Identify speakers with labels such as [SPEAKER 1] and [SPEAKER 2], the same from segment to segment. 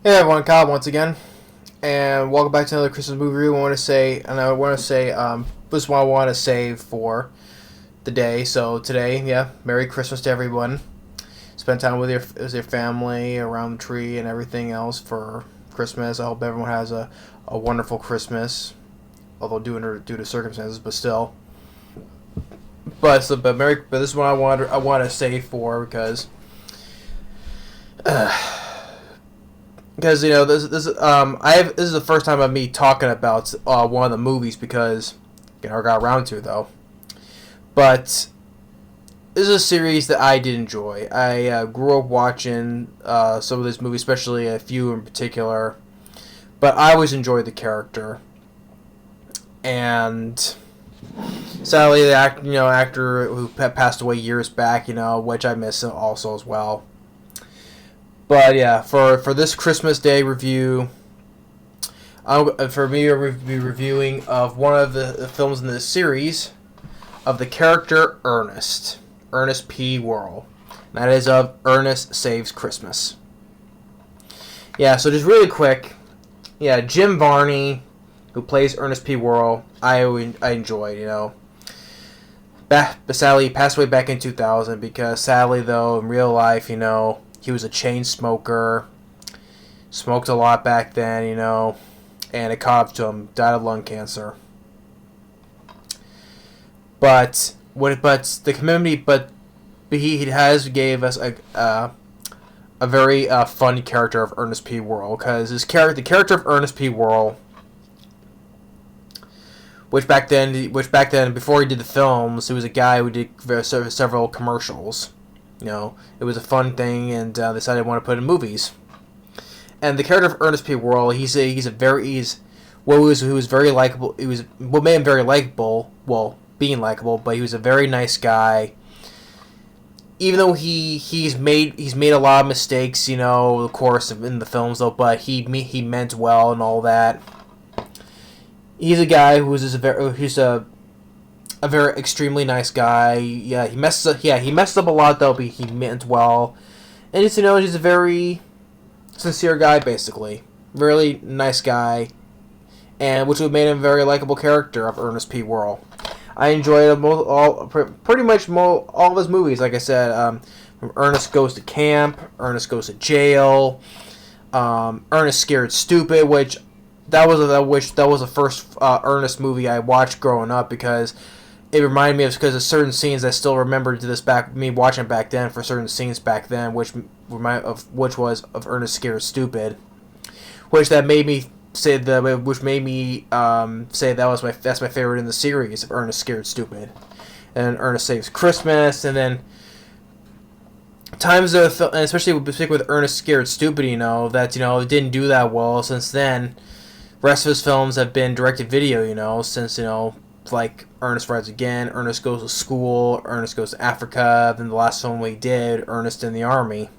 [SPEAKER 1] Hey everyone, Kyle once again, and welcome back to another Christmas movie review. This is what I want to say for the day. So today, yeah, Merry Christmas to everyone. Spend time with your family around the tree and everything else for Christmas. I hope everyone has a wonderful Christmas, although due to circumstances, but still. But this is what I want to say for because this is the first time of me talking about one of the movies because I got around to though. But this is a series that I did enjoy. I grew up watching some of this movie, especially a few in particular. But I always enjoyed the character, and sadly, the actor who passed away years back, which I miss also as well. But yeah, for this Christmas Day review, for me, I'll be reviewing of one of the films in this series of the character Ernest P. Worrell. And that is of Ernest Saves Christmas. Yeah, so just really quick, yeah, Jim Varney, who plays Ernest P. Worrell, I enjoyed. But sadly, he passed away back in 2000 because sadly, though, in real life, he was a chain smoker, smoked a lot back then, and it caught up to him, died of lung cancer. But the community, he has gave us a very fun character of Ernest P. Worrell, because the character of Ernest P. Worrell, which back then before he did the films, he was a guy who did several commercials. It was a fun thing, and they decided to want to put it in movies. And the character of Ernest P. Worrell, he was very likable. What made him very likable, well, being likable, but he was a very nice guy. Even though he's made a lot of mistakes, of course, in the films though, but he meant well and all that. He's a guy who's a very extremely nice guy. Yeah, he messed up a lot though, but he meant well. And he's a very sincere guy, basically. Really nice guy, and which would made him a very likable character of Ernest P. Worrell. I enjoyed pretty much all of his movies. Like I said, from Ernest Goes to Camp, Ernest Goes to Jail, Ernest Scared Stupid, which that was the first Ernest movie I watched growing up because it reminded me of certain scenes I still remember to this me watching it back then for certain scenes back then, which was of Ernest Scared Stupid, which made me say that's my favorite in the series of Ernest Scared Stupid, and Ernest Saves Christmas, and then times and especially with Ernest Scared Stupid, it didn't do that well. Since then, the rest of his films have been directed video, since like Ernest Rides Again, Ernest Goes to School, Ernest Goes to Africa, then the last film we did, Ernest in the Army.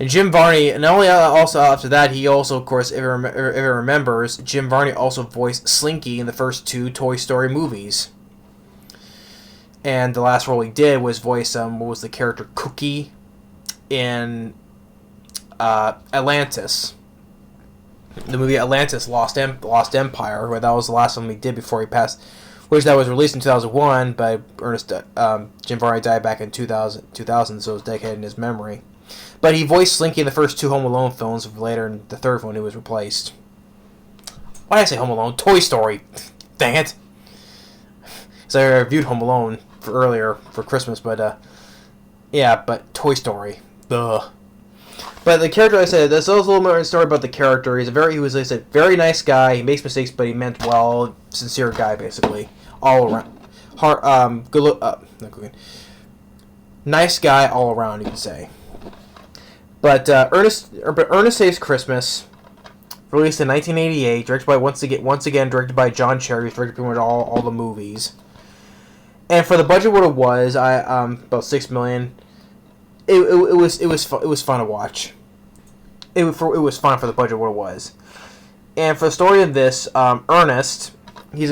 [SPEAKER 1] And Jim Varney, and not only also after that, he also, of course, if it remembers, Jim Varney also voiced Slinky in the first two Toy Story movies. And the last role he did was voice what was the character Cookie in Atlantis. The movie Atlantis, Lost Empire, where that was the last one he did before he passed, which that was released in 2001, but Jim Varney died back in 2000, so it's dedicated in his memory. But he voiced Slinky in the first two Home Alone films. Later in the third one, he was replaced. Why did I say Home Alone? Toy Story. Dang it. So I reviewed Home Alone earlier for Christmas, but Toy Story. Ugh. But the character, I said, there's also a little more story about the character. He was, like I said, very nice guy. He makes mistakes, but he meant well. Sincere guy, basically, all around. Good look. Not good. Nice guy all around, you could say. But Ernest Saves Christmas, released in 1988, directed by once again directed by John Cherry, who's directed pretty much all the movies. And for the budget, what it was, about $6 million. It was fun to watch. It was fun for the budget what it was. And for the story of this, Ernest, he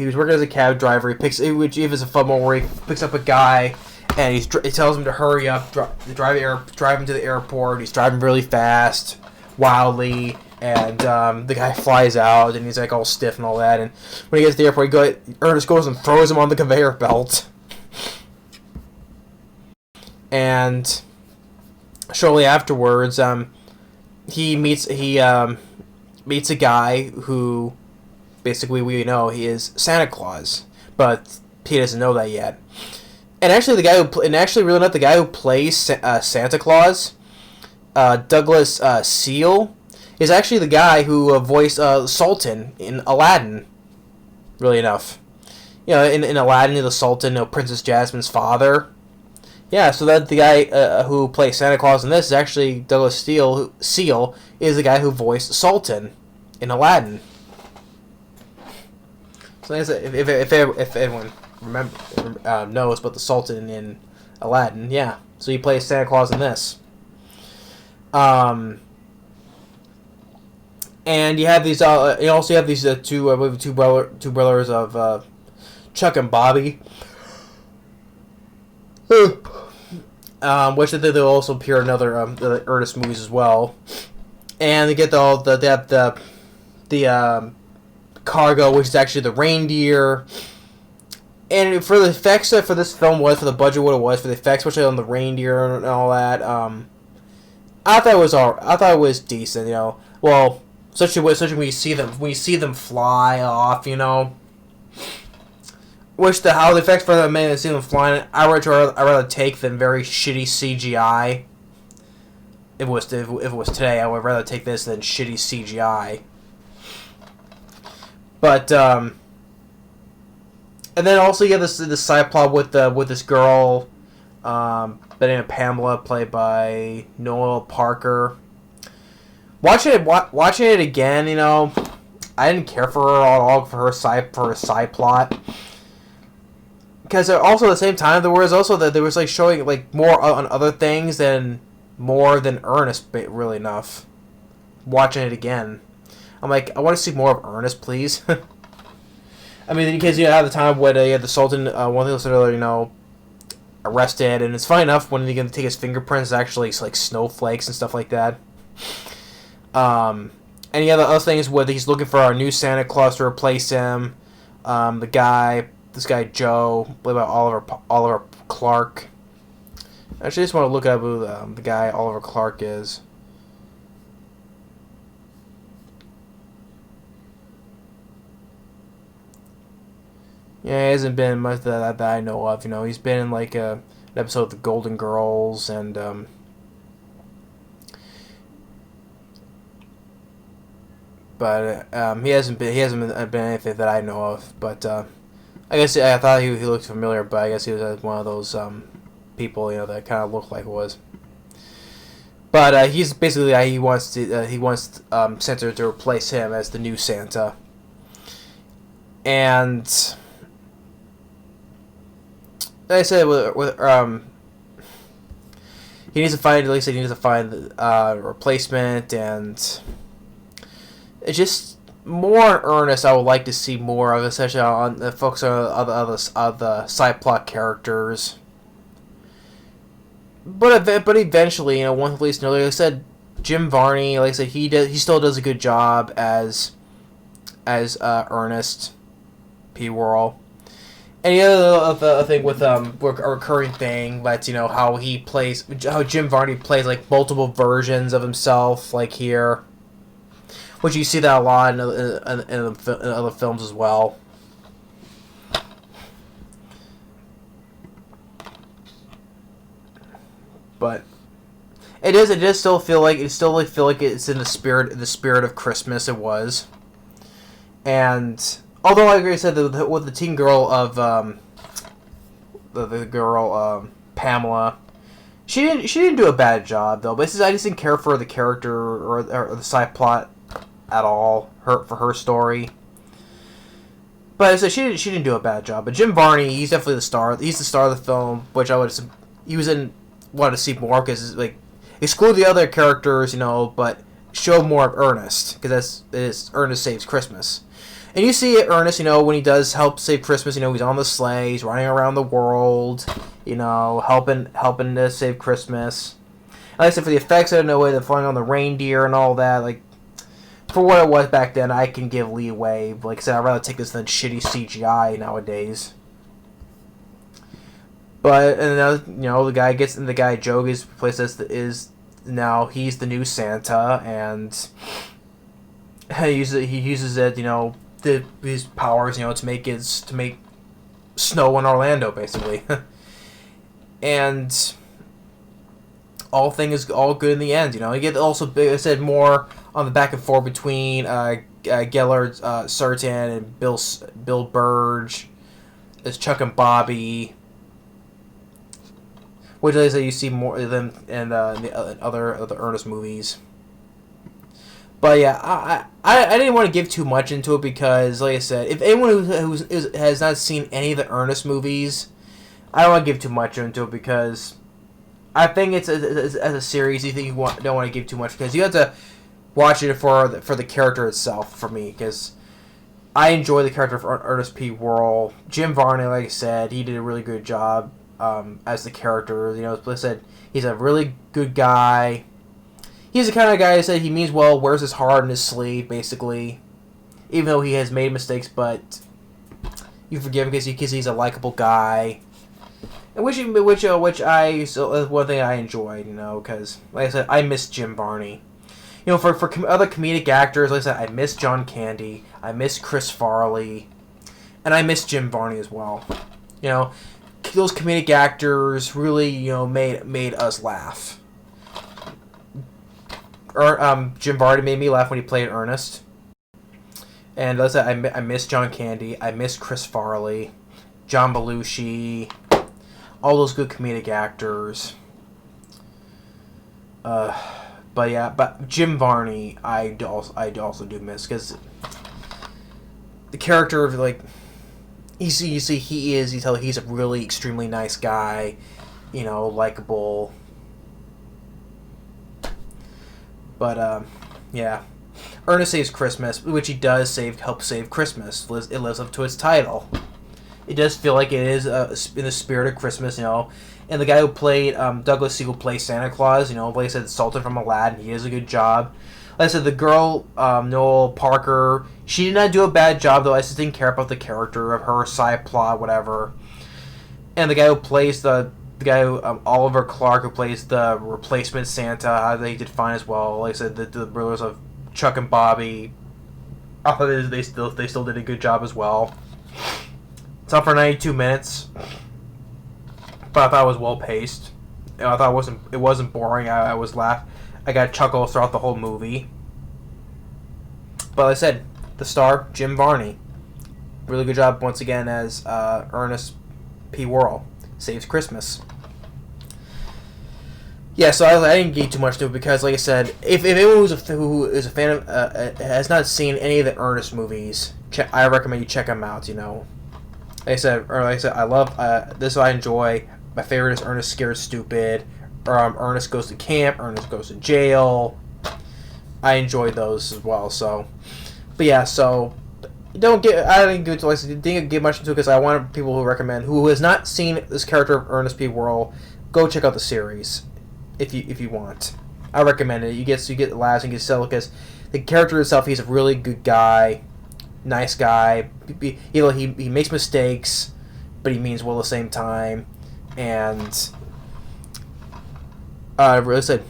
[SPEAKER 1] was working as a cab driver. He was a fun moment where he picks up a guy and he tells him to hurry up, drive him to the airport. He's driving really fast. wildly, and the guy flies out, and he's like all stiff and all that. And when he gets to the airport, Ernest goes and throws him on the conveyor belt. And shortly afterwards, he meets a guy who basically we know he is Santa Claus, but he doesn't know that yet. And actually, really not the guy who plays Santa Claus, Douglas Seal, is actually the guy who voiced Sultan in Aladdin. Really enough, in Aladdin, the Sultan, Princess Jasmine's father. Yeah, so that the guy who plays Santa Claus in this is actually Douglas Seal is the guy who voiced Sultan in Aladdin. So if anyone knows about the Sultan in Aladdin, yeah. So he plays Santa Claus in this. And you have these. You also have these two brothers of Chuck and Bobby. Which they'll also appear in other the Ernest movies as well, and they get the cargo, which is actually the reindeer. And for the effects for this film for the budget what it was for the effects, especially on the reindeer and all that, I thought it was decent, Well, especially when you see them fly off, Which how the effects for the man that see them flying, I rather take than very shitty CGI. If it was today, I would rather take this than shitty CGI. But and then also you have this side plot with this girl, by the name of Pamela, played by Noel Parker. Watching it again, I didn't care for her at all for her side plot. Because also at the same time, there was like showing like more on other things than Ernest, really enough. Watching it again, I'm like, I want to see more of Ernest, please. I mean, because at the time when the Sultan, one thing was arrested, and it's fine enough when you're gonna take his fingerprints, actually it's like snowflakes and stuff like that. And the other things where he's looking for our new Santa Claus to replace him. This guy Joe, played by Oliver Clark. Actually, I just want to look up who the guy Oliver Clark is. Yeah, he hasn't been much that I know of. He's been in like an episode of The Golden Girls, and but he hasn't been anything that I know of. But I guess I thought he looked familiar, but I guess he was one of those people that kind of looked like it was. But he's basically he wants Santa to replace him as the new Santa, and like I said, he needs to find a replacement, and it's just more Ernest. I would like to see more of, especially on the focus on the side plot characters. But eventually, once at least, like I said, Jim Varney, like I said, he still does a good job as Ernest P. Worrell. And the other thing with a recurring thing that's how Jim Varney plays like multiple versions of himself, like here, which you see that a lot in other films as well. But it does still feel like it's in the spirit of Christmas. It was, and although like I said, with the teen girl of the girl Pamela, she didn't do a bad job though. But I just didn't care for the character or the side plot at all. For her story. But so she didn't do a bad job. But Jim Varney, he's definitely the star. He's the star of the film, which I wanted to see more because like exclude the other characters, but show more of Ernest because it's Ernest Saves Christmas. And you see Ernest, when he does help save Christmas, he's on the sleigh, he's running around the world, helping to save Christmas. Like I said, for the effects, I don't know, the flying on the reindeer and all that, like, for what it was back then, I can give leeway. Like I said, I'd rather take this than shitty CGI nowadays. But, and the guy Joe is placed as is now he's the new Santa, and he uses it, his powers, to make snow in Orlando, basically. And all good in the end. You get also, I said, more on the back and forth between Gellert Sartan and Bill Burge as Chuck and Bobby, which is that you see more of them in the other Ernest movies. But yeah, I didn't want to give too much into it because, like I said, if anyone who has not seen any of the Ernest movies, I don't want to give too much into it because I think it's as a series. You think don't want to give too much because you have to watch it for the character itself. For me, because I enjoy the character of Ernest P. Worrell. Jim Varney, like I said, he did a really good job as the character. Like I said, he's a really good guy. He's the kind of guy who said he means well, wears his heart on his sleeve, basically. Even though he has made mistakes, but you forgive him because he's a likable guy. And which one thing I enjoyed, because, like I said, I miss Jim Varney. For other comedic actors, like I said, I miss John Candy, I miss Chris Farley, and I miss Jim Varney as well. Those comedic actors really, made us laugh. Jim Varney made me laugh when he played Ernest. And like I said, I miss John Candy, I miss Chris Farley, John Belushi, all those good comedic actors. But Jim Varney, I also do miss because the character of he's a really extremely nice guy, likable. But yeah, Ernest Saves Christmas, which he does help save Christmas. It lives up to its title. It does feel like it is in the spirit of Christmas, And the guy who played Douglas Siegel plays Santa Claus. Like I said, Sultan from Aladdin. He does a good job. Like I said, the girl Noel Parker, she did not do a bad job though. I just didn't care about the character of her side plot, whatever. And the guy who plays Oliver Clark, who plays the replacement Santa, I think he did fine as well. Like I said, the brothers of Chuck and Bobby, I thought they still did a good job as well. It's on for 92 minutes, but I thought it was well paced. I thought it wasn't boring. I was laughing. I got chuckles throughout the whole movie. But like I said, the star Jim Varney, really good job once again as Ernest P. Worrell. Saves Christmas. Yeah, so I didn't get too much to it because, like I said, if anyone who is a fan of has not seen any of the Ernest movies, I recommend you check them out. Like I said, I love this. I enjoy. My favorite is Ernest Scared Stupid. Ernest Goes to Camp. Ernest Goes to Jail. I enjoyed those as well. So, but yeah, so I didn't get much into it because I wanted people who has not seen this character of Ernest P. Worrell, go check out the series if you want. I recommend it. You get laughs and you get sell because the character itself, he's a really good guy. Nice guy. He makes mistakes, but he means well at the same time. And really said,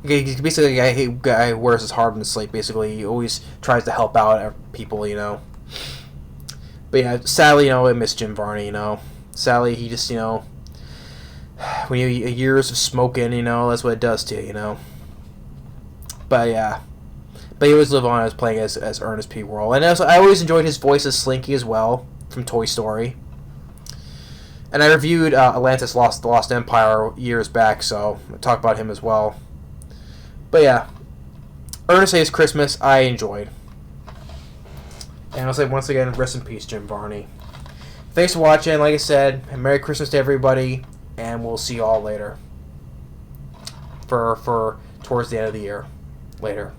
[SPEAKER 1] he's basically a guy who wears his heart on his sleeve. Basically, he always tries to help out people. But yeah, sadly, I miss Jim Varney. Sadly, he just when years of smoking, that's what it does to you. But yeah. But he always lived on as playing as Ernest P. Worrell. And I always enjoyed his voice as Slinky as well, from Toy Story. And I reviewed Atlantis the Lost Empire years back, so I talked about him as well. But yeah, Ernest Saves Christmas, I enjoyed. And I'll say once again, rest in peace, Jim Varney. Thanks for watching. Like I said, Merry Christmas to everybody, and we'll see you all later. For towards the end of the year. Later.